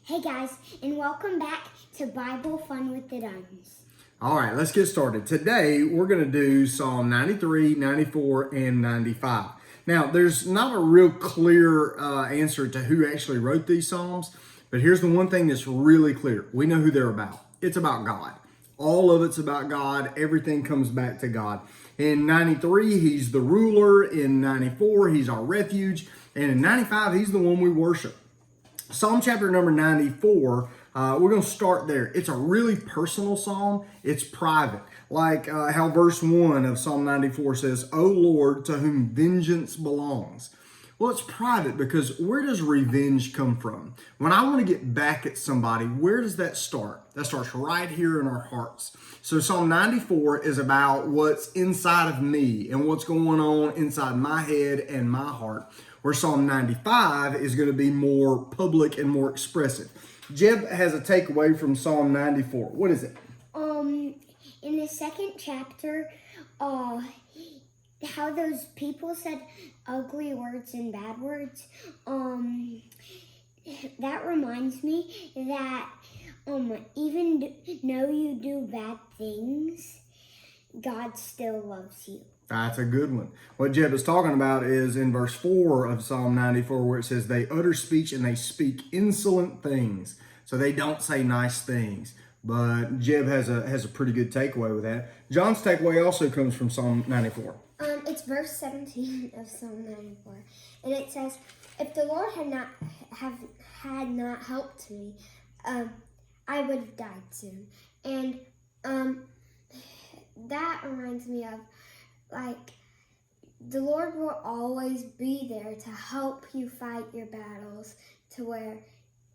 Hey guys, and welcome back to Bible Fun with the Duns. All right, let's get started. Today, we're going to do Psalm 93, 94, and 95. Now, there's not a real clear answer to who actually wrote these Psalms, but here's the one thing that's really clear. We know who they're about. It's about God. All of it's about God. Everything comes back to God. In 93, he's the ruler. In 94, he's our refuge. And in 95, he's the one we worship. Psalm chapter number 94, we're going to start there. It's a really personal psalm. It's private. Like how verse 1 of Psalm 94 says, O Lord, to whom vengeance belongs. Well, it's private because where does revenge come from? When I want to get back at somebody, where does that start? That starts right here in our hearts. So Psalm 94 is about what's inside of me and what's going on inside my head and my heart. Where Psalm 95 is going to be more public and more expressive. Jeb has a takeaway from Psalm 94. What is it? In the second chapter, how those people said ugly words and bad words, that reminds me that even though you do bad things, God still loves you. That's a good one. What Jeb is talking about is in verse 4 of Psalm 94 where it says, they utter speech and they speak insolent things. So they don't say nice things. But Jeb has a pretty good takeaway with that. John's takeaway also comes from Psalm 94. It's verse 17 of Psalm 94. And it says, if the Lord had not helped me, I would have died soon. And that reminds me of, like, the Lord will always be there to help you fight your battles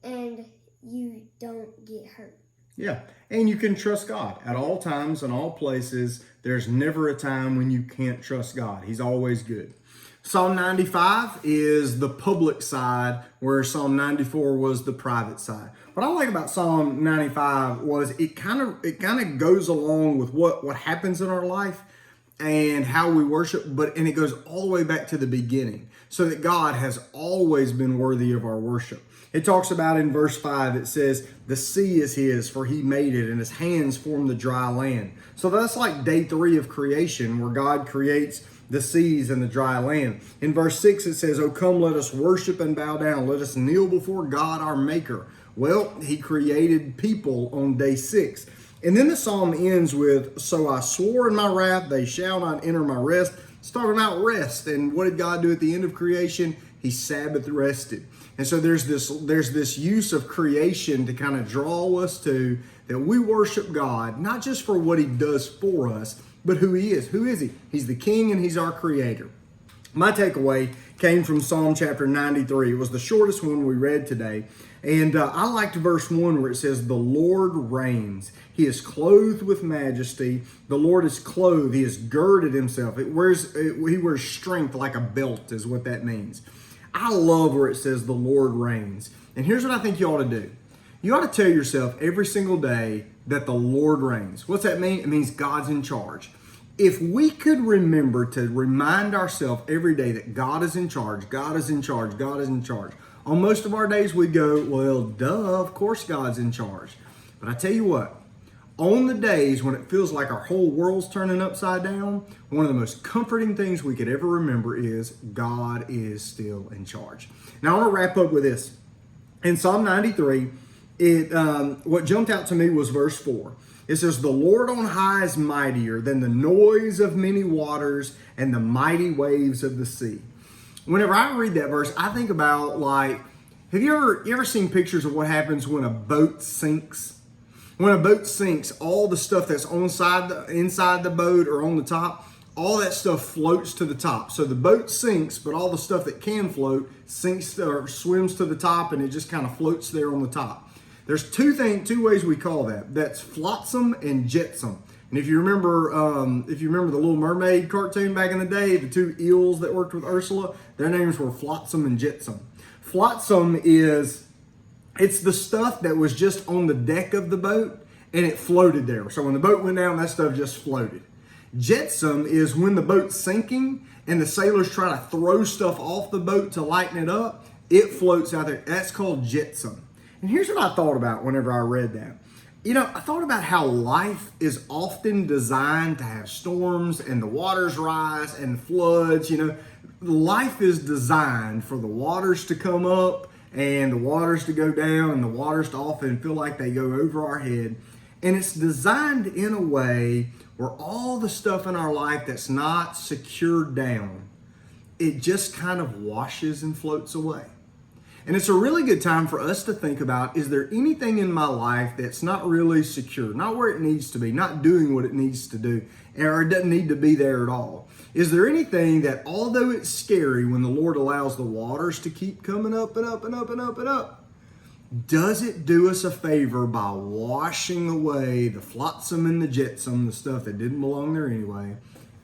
and you don't get hurt. Yeah, and you can trust God at all times and all places. There's never a time when you can't trust God. He's always good. Psalm 95 is the public side, where Psalm 94 was the private side. What I like about Psalm 95 was it kind of goes along with what happens in our life and how we worship, and it goes all the way back to the beginning, so that God has always been worthy of our worship. It talks about in verse 5, it says, the sea is his, for he made it, and his hands formed the dry land. So that's like day 3 of creation, where God creates the seas and the dry land. In verse 6, it says, oh, come, let us worship and bow down. Let us kneel before God, our maker. Well, he created people on day 6. And then the psalm ends with, so I swore in my wrath, they shall not enter my rest. It's talking about rest. And what did God do at the end of creation? He Sabbath rested. And so there's this use of creation to kind of draw us to that we worship God, not just for what he does for us, but who he is. Who is he? He's the king and he's our creator. My takeaway came from Psalm chapter 93. It was the shortest one we read today. And I liked verse 1 where it says, the Lord reigns. He is clothed with majesty. The Lord is clothed. He has girded himself. He wears strength like a belt is what that means. I love where it says the Lord reigns. And here's what I think you ought to do. You ought to tell yourself every single day that the Lord reigns. What's that mean? It means God's in charge. If we could remember to remind ourselves every day that God is in charge, God is in charge, God is in charge. On most of our days, we'd go, well, duh, of course God's in charge. But I tell you what, on the days when it feels like our whole world's turning upside down, one of the most comforting things we could ever remember is God is still in charge. Now, I want to wrap up with this. In Psalm 93, what jumped out to me was verse 4. It says, the Lord on high is mightier than the noise of many waters and the mighty waves of the sea. Whenever I read that verse, I think about, like, have you ever seen pictures of what happens when a boat sinks? When a boat sinks, all the stuff that's inside the boat or on the top, all that stuff floats to the top. So the boat sinks, but all the stuff that can float sinks or swims to the top, and it just kind of floats there on the top. There's two ways we call that. That's flotsam and jetsam. And if you remember the Little Mermaid cartoon back in the day, the two eels that worked with Ursula, their names were Flotsam and Jetsam. Flotsam it's the stuff that was just on the deck of the boat and it floated there. So when the boat went down, that stuff just floated. Jetsam is when the boat's sinking and the sailors try to throw stuff off the boat to lighten it up. It floats out there. That's called jetsam. And here's what I thought about whenever I read that. You know, I thought about how life is often designed to have storms and the waters rise and floods. You know, life is designed for the waters to come up and the waters to go down and the waters to often feel like they go over our head. And it's designed in a way where all the stuff in our life that's not secured down, it just kind of washes and floats away. And it's a really good time for us to think about, is there anything in my life that's not really secure, not where it needs to be, not doing what it needs to do, or it doesn't need to be there at all? Is there anything that, although it's scary when the Lord allows the waters to keep coming up and up and up and up and up, does it do us a favor by washing away the flotsam and the jetsam, the stuff that didn't belong there anyway,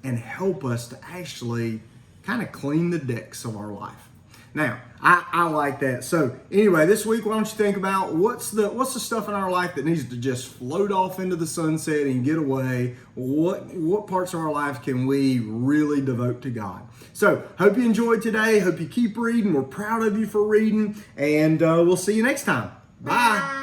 and help us to actually kind of clean the decks of our life? Now, I like that. So anyway, this week, why don't you think about what's the stuff in our life that needs to just float off into the sunset and get away? What parts of our life can we really devote to God? So hope you enjoyed today. Hope you keep reading. We're proud of you for reading, and we'll see you next time. Bye.